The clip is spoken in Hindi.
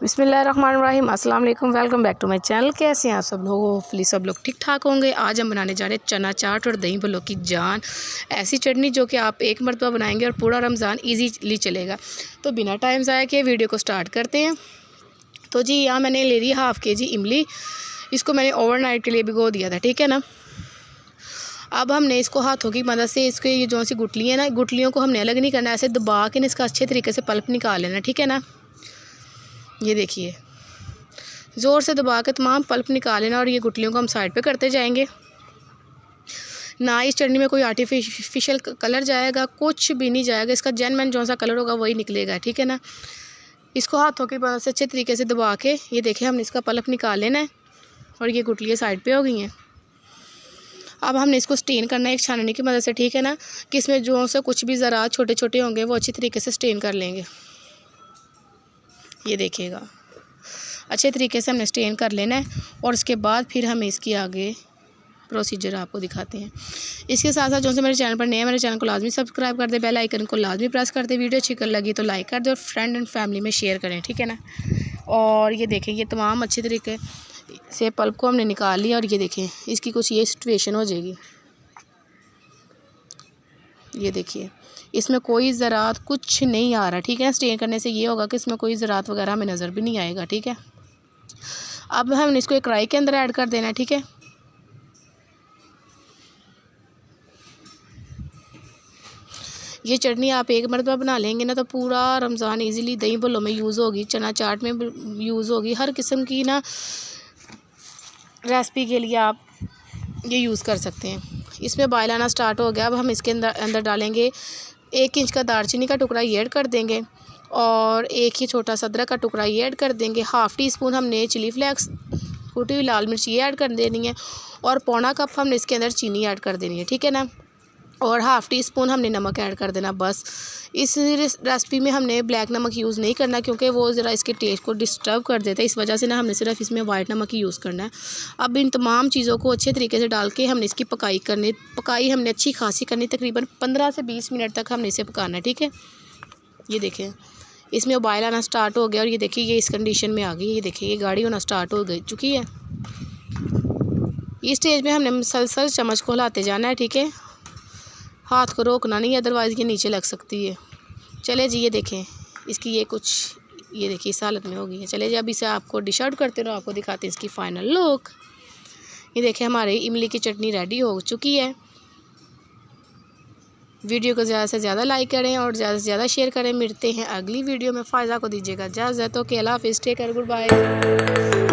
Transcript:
बिस्मिल्लाहिर्रहमानिर्रहीम, अस्सलाम वालेकुम, welcome back to my channel. कैसे हैं आप सब लोग? होपफुली सब लोग ठीक ठाक होंगे। आज हम बनाने जा रहे हैं चना चाट और दही भल्लों की जान, ऐसी चटनी जो कि आप एक मरतबा बनाएंगे और पूरा रमज़ान ईजीली चलेगा। तो बिना टाइम ज़ाया किए वीडियो को स्टार्ट करते हैं। तो जी यहाँ मैंने ले ली हाफ़ के जी इमली। इसको मैंने ओवरनाइट के लिए भिगो दिया था, ठीक है ना। अब हमने इसको हाथों की मदद से इसके ये जो सी गुटली है ना, गुटलियों को हमने अलग नहीं करना, ऐसे दबा के इसका अच्छे तरीके से पल्प निकाल लेना, ठीक है ना। ये देखिए, ज़ोर से दबा के तमाम पल्प निकाल लेना और ये गुटलियों को हम साइड पे करते जाएंगे। ना इस चटनी में कोई आर्टिफिशियल कलर जाएगा, कुछ भी नहीं जाएगा। इसका जेन्युइन जो सा कलर होगा वही निकलेगा, ठीक है ना। इसको हाथों की मदद से अच्छे तरीके से दबा के ये देखिए हमने इसका पल्प निकाल लेना है और ये गुटलियाँ साइड पे हो गई हैं। अब हमने इसको स्टेन करना है एक छाननी की मदद से, ठीक है ना, कि इसमें जो से कुछ भी ज़रा छोटे छोटे होंगे वो अच्छी तरीके से स्टेन कर लेंगे। ये देखिएगा, अच्छे तरीके से हमने स्टेन कर लेना है और उसके बाद फिर हम इसकी आगे प्रोसीजर आपको दिखाते हैं। इसके साथ साथ जो से मेरे चैनल पर नए हैं, मेरे चैनल को लाजमी सब्सक्राइब कर दे, बेल आइकन को लाजमी प्रेस कर दे। वीडियो अच्छी कर लगी तो लाइक कर दे और फ्रेंड एंड फैमिली में शेयर करें, ठीक है ना। और ये देखें, ये तमाम अच्छे तरीके से पल्प को हमने निकाल लिया और ये देखें इसकी कुछ ये सिचुएशन हो जाएगी। ये देखिए, इसमें कोई ज़रात कुछ नहीं आ रहा, ठीक है। स्टेन करने से ये होगा कि इसमें कोई ज़रात वगैरह हमें नज़र भी नहीं आएगा, ठीक है। अब हमने इसको एक कढ़ाई के अंदर ऐड कर देना है, ठीक है। ये चटनी आप एक मरतबा बना लेंगे ना तो पूरा रमज़ान इजीली दही भल्लों में यूज़ होगी, चना चाट में यूज़ होगी, हर किस्म की ना रेसिपी के लिए आप ये यूज़ कर सकते हैं। इसमें बॉयल आना स्टार्ट हो गया। अब हम इसके अंदर डालेंगे 1 इंच का दालचीनी का टुकड़ा, ये ऐड कर देंगे और एक ही छोटा सा अदरक का टुकड़ा ये ऐड कर देंगे। हाफ़ टी स्पून हमने चिली फ्लेक्स, कुटी हुई लाल मिर्च ये ऐड कर देनी है और पौना कप हमने इसके अंदर चीनी ऐड कर देनी है, ठीक है ना। और हाफ़ टी स्पून हमने नमक ऐड कर देना बस। इस रेसिपी में हमने ब्लैक नमक यूज़ नहीं करना क्योंकि वो ज़रा इसके टेस्ट को डिस्टर्ब कर देता है, इस वजह से ना हमने सिर्फ इसमें वाइट नमक ही यूज़ करना है। अब इन तमाम चीज़ों को अच्छे तरीके से डाल के हमने इसकी पकाई हमने अच्छी खासी करनी, तकरीबन 15 से 20 मिनट तक हमने इसे पकाना है, ठीक है। ये देखें, इसमें उबाल आना स्टार्ट हो गया और ये देखिए ये इस कंडीशन में आ गई। ये देखिए ये गाढ़ी होना स्टार्ट हो गई चुकी है। इस स्टेज में हमने मुसलसल चम्मच को हिलाते जाना है, ठीक है। हाथ को रोकना नहीं, अदरवाइज़ ये नीचे लग सकती है। चले जी, ये देखें इसकी ये देखिए इस हालत में हो गई है। चले जी, अब इसे आपको डिश आउट करते रहो, आपको दिखाते हैं इसकी फ़ाइनल लुक। ये देखें हमारी इमली की चटनी रेडी हो चुकी है। वीडियो को ज़्यादा से ज़्यादा लाइक करें और ज़्यादा से ज़्यादा शेयर करें। मिलते हैं अगली वीडियो में। फ़ायदा को दीजिएगा इजाज़त। ओके, अल्लाह हाफ़िज़, टेक केयर, गुड बाय।